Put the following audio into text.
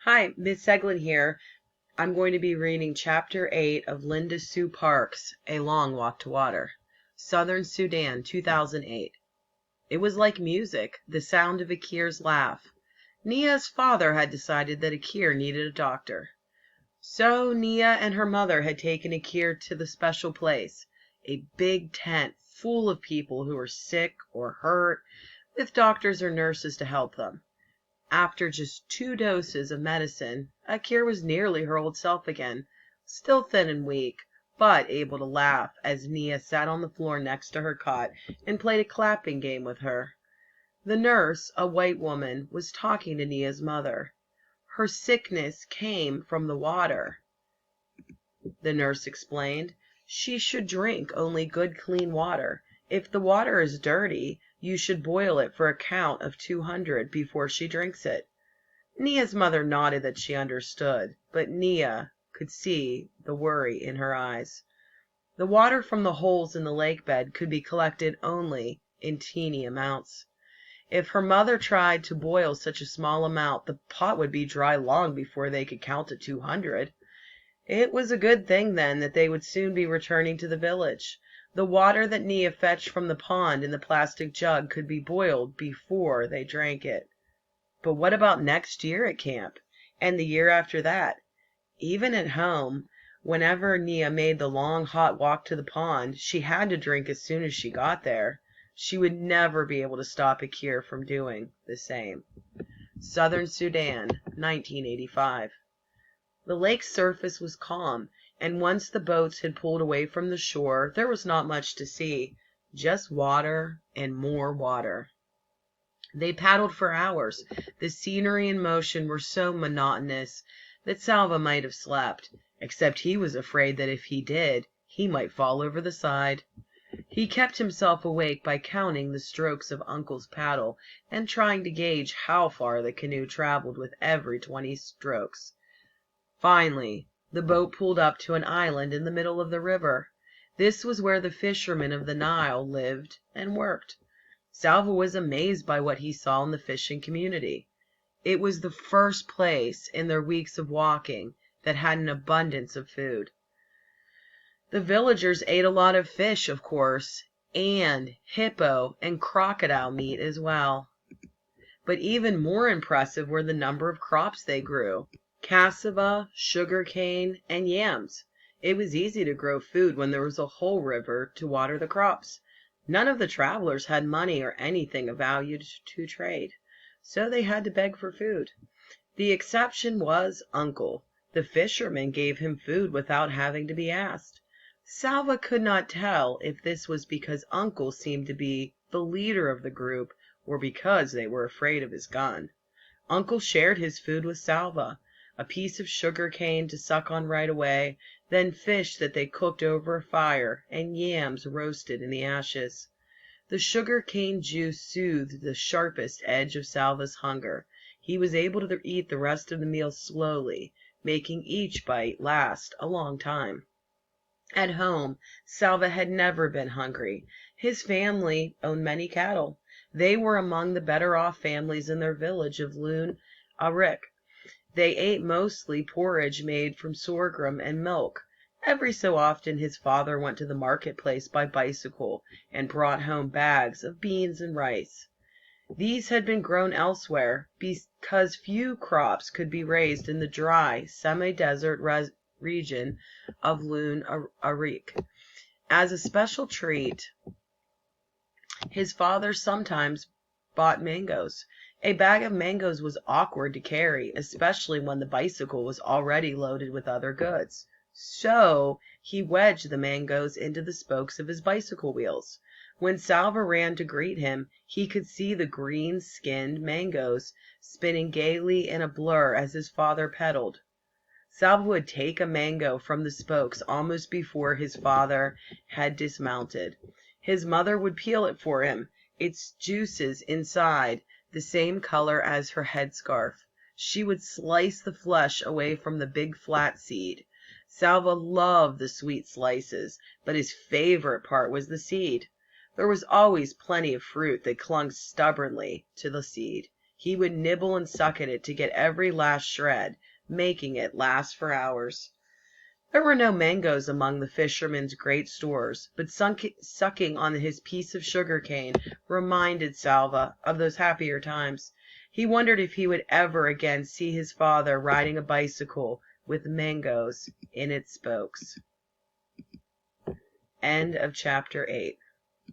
Hi, Miss Seglin here. I'm going to be reading Chapter 8 of Linda Sue Parks' A Long Walk to Water. Southern Sudan, 2008. It was like music, the sound of Akir's laugh. Nia's father had decided that Akir needed a doctor. So Nia and her mother had taken Akir to the special place, a big tent full of people who were sick or hurt, with doctors or nurses to help them. After just 2 doses of medicine, Akir was nearly her old self again, still thin and weak, but able to laugh as Nia sat on the floor next to her cot and played a clapping game with her. The nurse, a white woman, was talking to Nia's mother. Her sickness came from the water, the nurse explained. She should drink only good clean water. If the water is dirty, you should boil it for a count of 200 before she drinks it. Nia's mother nodded that she understood, but Nia could see the worry in her eyes. The water from the holes in the lake bed could be collected only in teeny amounts. If her mother tried to boil such a small amount, the pot would be dry long before they could count to 200. It was a good thing, then, that they would soon be returning to the village. The water that Nia fetched from the pond in the plastic jug could be boiled before they drank it. But what about next year at camp? And the year after that? Even at home, whenever Nia made the long, hot walk to the pond, she had to drink as soon as she got there. She would never be able to stop Akir from doing the same. Southern Sudan, 1985. The lake's surface was calm, and once the boats had pulled away from the shore, there was not much to see, just water and more water. They paddled for hours. The scenery and motion were so monotonous that Salva might have slept, except he was afraid that if he did, he might fall over the side. He kept himself awake by counting the strokes of Uncle's paddle and trying to gauge how far the canoe traveled with every 20 strokes. Finally, the boat pulled up to an island in the middle of the river. This was where the fishermen of the Nile lived and worked. Salva was amazed by what he saw in the fishing community. It was the first place in their weeks of walking that had an abundance of food. The villagers ate a lot of fish, of course, and hippo and crocodile meat as well. But even more impressive were the number of crops they grew: cassava, sugar cane, and yams. It was easy to grow food when there was a whole river to water the crops. None of the travelers had money or anything of value to trade, so they had to beg for food. The exception was Uncle. The fishermen gave him food without having to be asked. Salva could not tell if this was because Uncle seemed to be the leader of the group or because they were afraid of his gun. Uncle shared his food with Salva, a piece of sugar cane to suck on right away, then fish that they cooked over a fire, and yams roasted in the ashes. The sugar cane juice soothed the sharpest edge of Salva's hunger. He was able to eat the rest of the meal slowly, making each bite last a long time. At home, Salva had never been hungry. His family owned many cattle. They were among the better off families in their village of Loon Arik. They ate mostly porridge made from sorghum and milk. Every so often his father went to the marketplace by bicycle and brought home bags of beans and rice. These had been grown elsewhere because few crops could be raised in the dry, semi-desert region of Loon Arik. As a special treat, his father sometimes bought mangoes. A bag of mangoes was awkward to carry, especially when the bicycle was already loaded with other goods. So he wedged the mangoes into the spokes of his bicycle wheels. When Salva ran to greet him, he could see the green-skinned mangoes spinning gaily in a blur as his father pedaled. Salva would take a mango from the spokes almost before his father had dismounted. His mother would peel it for him, its juices inside the same color as her headscarf. She would slice the flesh away from the big flat seed. Salva loved the sweet slices, but his favorite part was the seed. There was always plenty of fruit that clung stubbornly to the seed. He would nibble and suck at it to get every last shred, making it last for hours. There were no mangoes among the fisherman's great stores, but sucking on his piece of sugar cane reminded Salva of those happier times. He wondered if he would ever again see his father riding a bicycle with mangoes in its spokes. End of chapter 8.